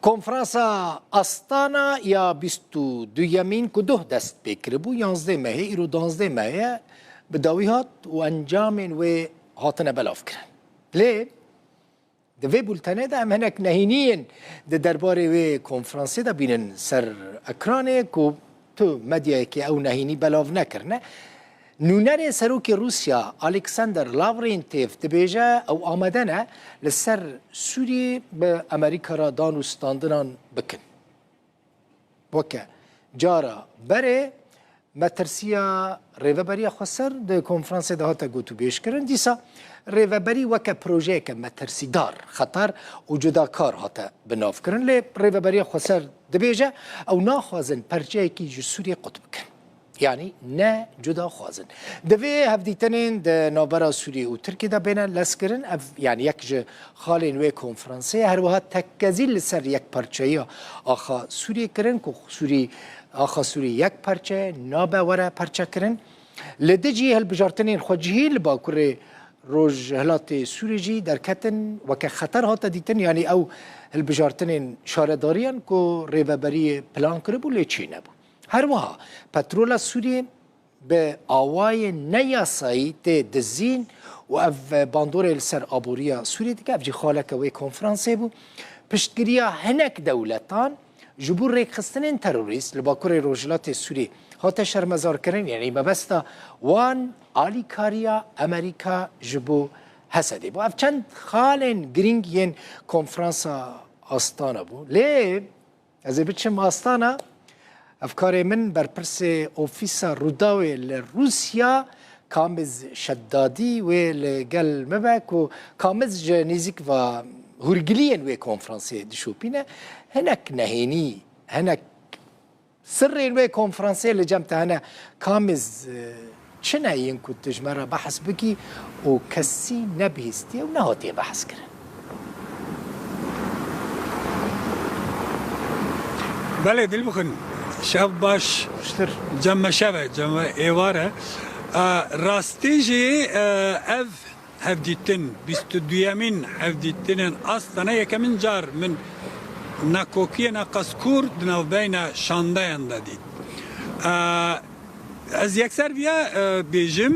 کنفرانسا استانا یا 22 یمین که ده دست بکر بو 11 مهی ایرو 12 مهی بداوی هات و انجامین و هاتنه بلاف کرن لی دوی بولتنه ده هم هنک نهینین ده درباره و کنفرانسی ده بینن سر اکرانه که تو مدیه که او نهینی بلاف نکرنه نونر سروک روسیا الکساندر لاورینتیف دبیجه او آمدنه لسر سوری به امریکا را دانوستاندنان بکن وکه جارا بره مترسیا ریوبری خسر ده کنفرانس ده هاتا گوتو بیش کرن دیسا ریوبری وکه پروژه که مترسی دار خطر و جدا کار هاتا بناف کرن لی ریوبری خسر دبیجه او ناخوازن پرچه کی جو سوری قطب کن يعني نا جدا خوازن دوی هفدیتنین ده نابرا سوریه و ترکی ده بینن لسکرن يعني یک خالین وی کنفرانسی هر وها تکزیل سر یک پرچه آخا سوریه کرن که سوری آخا سوریه یک پرچه نابه وره پرچه کرن لدجی هل بجارتنین خوجهی لبا کره روج هلات سوری جی در کتن وکه خطر هاتا دیتن يعني او هل بجارتنین شارداریان که ریوبری پلان کربو لیچی نبو هر وها پترول سوریه به آوای نیاسایی ته دزین و اف باندور السر آبوریا سوریه دیگه اف جی خالک وی کنفرانسی بو پشتگیریا هنک دولتان جبور ریک خستنین تروریست لباکور روجلات سوریه هاته شرمزار کرن یعنی مبستا وان آلیکاریا امریکا جبو حسدی بو اف چند خالن گرینگ ین کنفرانسا آستانا بو لی از بچم آستانا افکار من بر پرس اوفیسا روداوی لروسیا کامز شدادی و لگل مبک و کامز جنیزیک و هرگلین و کنفرانسی دشوپینه هنک نهینی هنک سر و کنفرانسی لجمت هنه کامز چنه این که تجمره بحث بکی و کسی نبهستی و نهاتی بحث کرن بله دل بخون شب باش جمع شبه جمع ایواره راستی جی اف هفدیتن 22 یمین هفدیتن اصلا یکمین جار من نکوکی نقصکور دنو بین شانده اندادید از یک سر بیا بیجم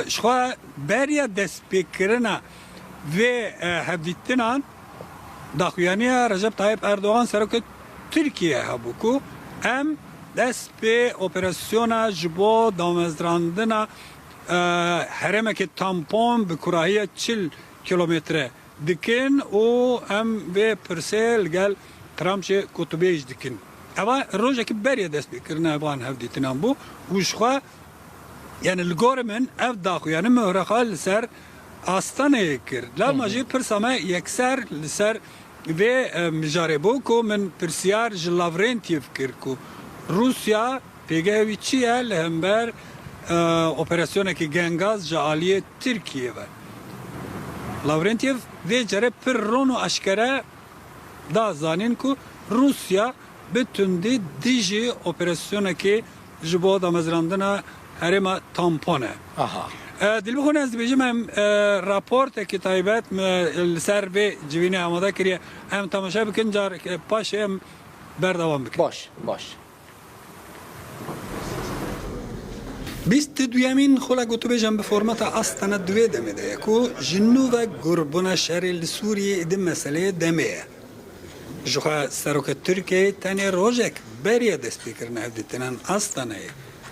شخوا بریا دست بکرنا و هفدیتنان داخویانی رجب طایب اردوغان سرک ترکیه هبوکو ام دست به اپراسیون جبو دامزراندن حرمه که تامپون به کراهی 40 کیلومتره دکن و ام به پرسل گل ترامش کتبیج دکن اما روزه که بریه دست بکرنه افغان هفدیتنان بو وشخوا یعنی الگور من اف داخو یعنی مهرخال لسر آستانه کرد لما جی پرسامه یکسر لسر و مجاربو کو من پرسیار جلاورینتیف کرد کو روسیا پیگه وی چیه لهمبر اپراسیونه که گنگاز جالیه ترکیه و لاورینتیف و جره پر رونو اشکره دا زانین کو روسیا بتونده دیجی اپراسیونه که جبو دا مزراندن هرما تامپونه دل بخونه از بیجم هم راپورت که تایبت سر به جوینه آماده کریه هم تماشا بکن جار پاش هم بردوام بکن باش 22 یمین خولا گوتو بیجم به فرمت آستانه دوی دمه ده که جنوب گربون شهر سوریه ده مسئله دمه جوخا سروک ترکیه تانی روژک بریه دست بکرنه هفدیتنان آستانه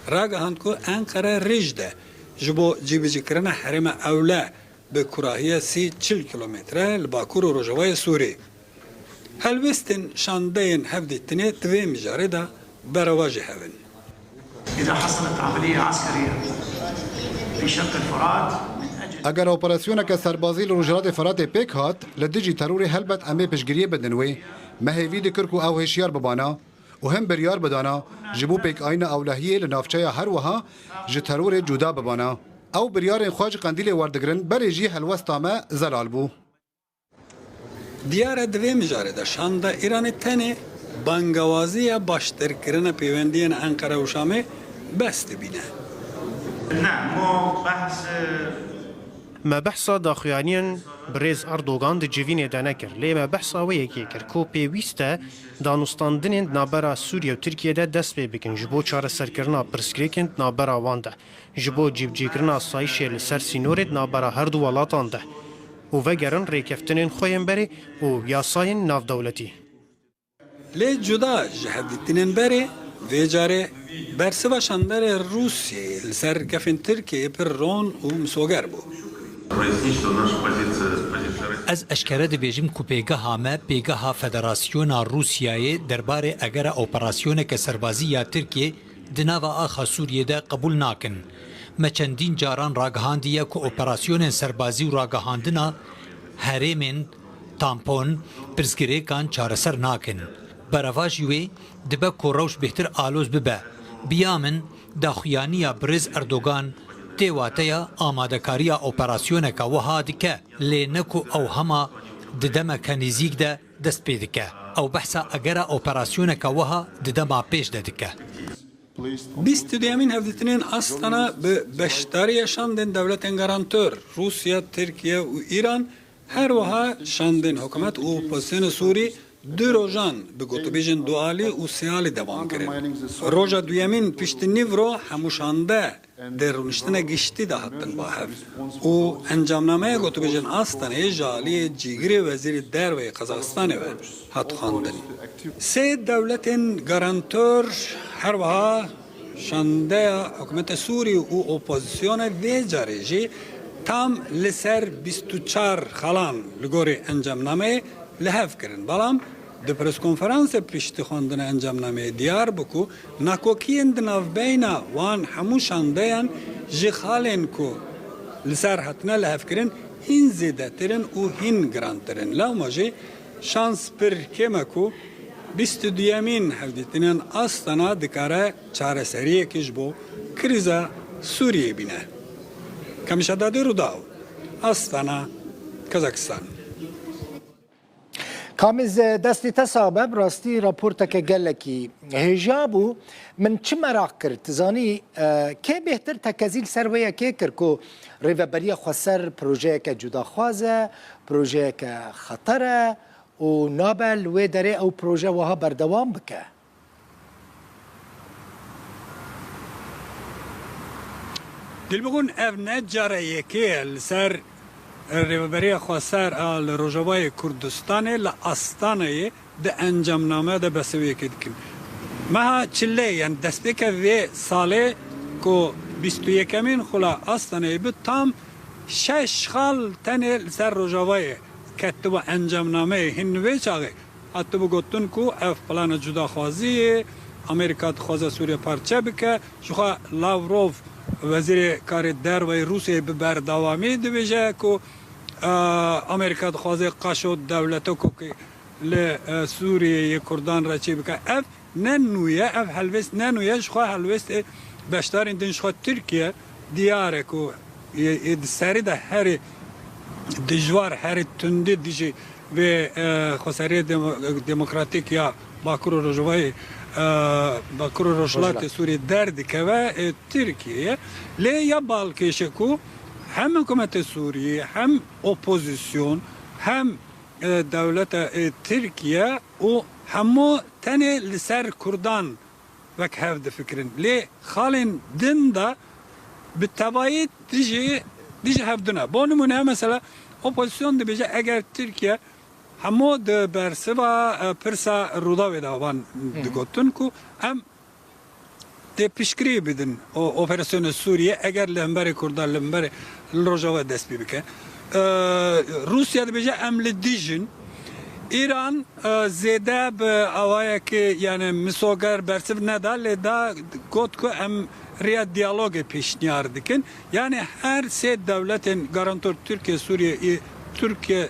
راگه هند که انقره رجده جبو جیبجی کرنا حرم اولا به کراهی 40 کیلومتره لباکور و رجوای سوری هلوستن شاندین هفدیتنه دوی مجاره دا برواجه هون إذا حصلت عملية عسكرية في شق الفرات اگر اپراسیون که سربازی لروجرات فرات پیک هات لدیجی ترور هلبت امه پشگیری بدنوی مهیوی دکر کو او هشیار ببانا و هم بریار بدانا جبو پیک آین اولهیه لنافچه هر وها جه ترور جدا ببانا او بریار خواج قندیل وردگرن بری جی هلوستامه زلال بو دیار دوی مجاره دا شانده ایران تنه بانگوازی باشتر کرن پیوندین انقره و شامه بست بینه نعم مو بحث ما بحث داخوانيا برێز ئەردۆغان di civînê de nekir lê me behsa wê yekê kir ku pêwîst e danûstandinên navbera Sûriye û Tirkiyeyê dest pê bikin ji bo çareserkirina pirsgirêkên navbera wan de ji bo cîvcîkirina asayişê li ser sînorê navbera her du welatan de û vegerin rêkeftinên xwe yên berê û yasayên navdewletî. Lê cuda ji hevdîtinên berê vê carê bersiva şanderê Rûsyayê li ser kefên Tirkiyeyê pir ron û misoger bû. Ez eşkere dibêjim ku pêgeha me pêgeha Federasyona Rûsyayê derbarê egera operasyoneke serbazî ya Tirkiye di nava axa Sûriyê de qebûl nakin. Me çendîn caran ragihandiye ku operasyonên serbazî û ragihandina herêmên tampon pirsgirêkan çareser nakin. Bereva jî wê dibe ku rewş bêhtir aloz bibe. Biya min daxuyaniya Birêz Erdogan têwateya amadekariya operasyoneka wiha dike lê ne ku ew hema di demeke nêzik de dest pê dike. Ew behsa egera operasyoneka wiha di dema pêş de dike. Bîst duyemîn hevdîtinên Astana bi beşdariya şandên devletên garantör Rusya, Tirkiye û İran her wiha şandên hikûmet û opozisyona Sûrî du rojan bi gotûbêjên dualî û siyalî devam kirin. Roja duyemîn piştînîvro hemû şande di rûniştina giştî de hatin bahev. û encamnameya gotûbêjên Astanayê ji aliyê cîgirê wezîrê derveyê Qazaxistanê ve hat xwandin. Sê devletên garantör her wiha şandeya hikûmeta Sûrî û opozisyona vê carê jî tam li ser 24 xalan li gorî encamnameyê li hev kirin. Belam di preskonferansê piştî xwandina encamnameyê diyar bû ku nakokiyên di navbeyna wan hemû şandeyan ji xalên ku li ser hatine li hev kirin hîn zêdetirin û hîn girantirin. Lewma jî şans pir kêm e ku bîst û duyemîn hevdîtinên Astana dikare çareseriyekî ji bo krîza Sûriyê bîne. Kamişadadê Rûdaw, Astana, Kazakistan. Kamiz destê te sabe rastî raporteke gelekî hêja bû min çi merak kir tizanî kê bêhtir tekezîl ser wê yekê kir ku rêveberiya xweser projeyeke cudaxwaz e projeyeke xeter e û nabe li wê derê ew proje wiha berdewam bike. Dilbixwin ev ne cara yekê ye li ser rêveberiya xweser a li Rojavayê Kurdistanê li Astanayê di encamname de besiviyekê dikin. Meha çillê yani destpêka vê salê ku bîst û yekemîn xula Astanayê bi tam 6 xal tenê li ser Rojavayê kettibe encamnameyê hin wê çaxê hatibû gotin ku ev plana cudaxwaziyê Amerîka dixwaze Sûriye parçe bike ji xwe Lavrov Wezîrê Karê Derveyê Rûsyayê bi berdewamî dibêje ku Amerîka dixwaze qaşo dewlete ku li Sûriyeyê Kurdan re çê bike. Ev ne nû ye, ev helwest ne nû ye ji xwe helwestê beşdarên din ji xwe Tirkiye diyar e ku di serî de herî dijwar herî tundî dijî vê xweseriyê demokratîk ya Bakurê Rojavayê Bakurê Rojhilatê Sûriyê derdikeve Tirkiye'ye lê ya balkêşe ku hem hikûmeta Sûriyê hem opozisyon hem devleta Tirkiye û hemû tenê li ser Kurdan vek hev difikirin. Lê xalên din de bi tevayî dijî hev dine. Bo nimûne mesela opozisyon dibêje eger Tirkiye hemû di bersiva pirsa Rûdawê de wan digotin ku em tê piştgirî bidin o operasyona Sûriye eger li hemberê Kurdan li hemberê Rojava dest pê bike. Rusya dibêje em li dijin. İran zêde bi awayekê yani misoger bersiv neda lê da got ku em riya diyalogê pêşniyar dikin. Yani her sê devletên garantör Türkiye, Sûriye, Türkiye,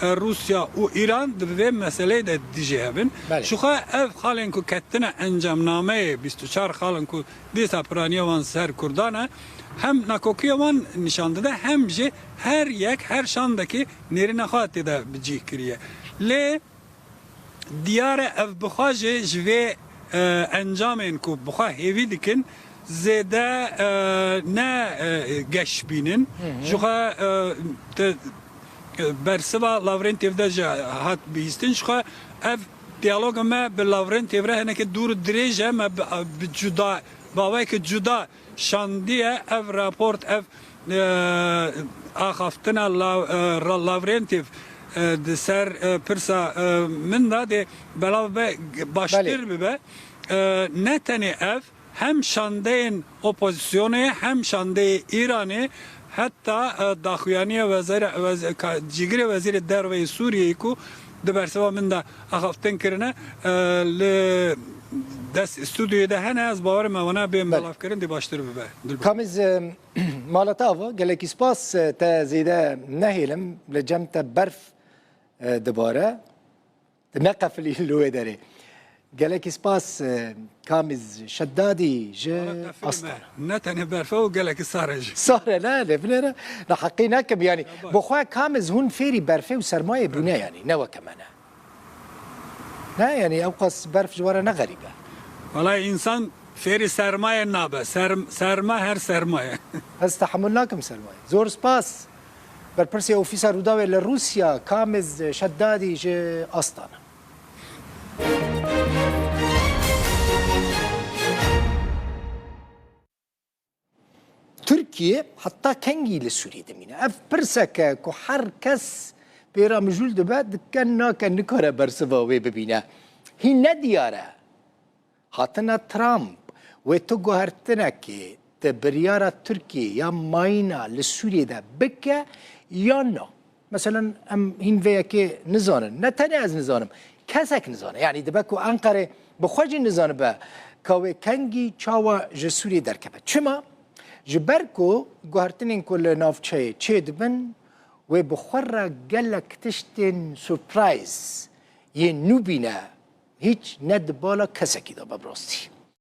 Rusya û İran di vê meseleyê de dijî hebin. Ji xwe ev xalên ku ketine encamnameyê 24 xalên ku dîsa piraniya wan ser Kurdan e hem nakokiya wan nîşan dide hem jî her yek her şandekî nêrîna xwe tê de bicih kiriye. Lê diyar e ev bixwe jê ji vê encamên ku bixwe hêvî dikin zêde ne geş bînin ji xwe برسوا لاورنتیف ده جا هات بیستن شخوا اف دیالوگ ما به لاورنتیف ره هنه که دور دریجه ما بجدا باوی که جدا شاندیه اف راپورت اف آخافتنا لاورنتیف د سر پرسا من دا ده بلاو باشتر ببه نه تنی اف هم شاندین اپوزیسیونه هم شانده ایرانی حتی داخویانی جیگر وزیر دروی سوریه کو دبرسوا من دا اخافتن کرنه دست استودیو ده هنه از باور موانا به ملاف کرن دی باشتر ببه کامیز مالتاوا گلکی سپاس تا زیده نهیلم لجمت برف دباره نقفلی لوه داره گلکی سپاس کامیز شدادی جه أسطورة نه تنه برفه و گلکی سارج سهرة لا لفنرا نحقي نكب يعني بخوا كامز هون فيري برفه وسرماية بنا يعني نوا كمانا لا يعني أوقس برف جوارنا غريبة والله انسان فيري سرمایه نابه سرما هر سرمایه استحملناكم سرماية زور سباس بربرسي أوفيسر وداوي لروسيا كامز شدادي جه أسطانة تركيا حتى كنجي لسوريا دمينا اف برسكا كو حركس بيرا مجول دبات كنا كنكره برسباوي ببينا هي ندياره هاتنا ترامب وتوغو هرتنا كي تبريارة تركيا يا ماينا لسوريا دا بكا يا نو مثلا ام هين فيا كي نزانن نتاني از نزانم كسك نزانه يعني دبكو انقره بخوجي نزانه با كاوي كنجي چاوا جسوريا دركبه چما جبركو گوهرتنين كل نافچه چه دبن و بخور گلک تشتن سورپرایز یه نوبینه هیچ ند بالا کسکی دا ببراستی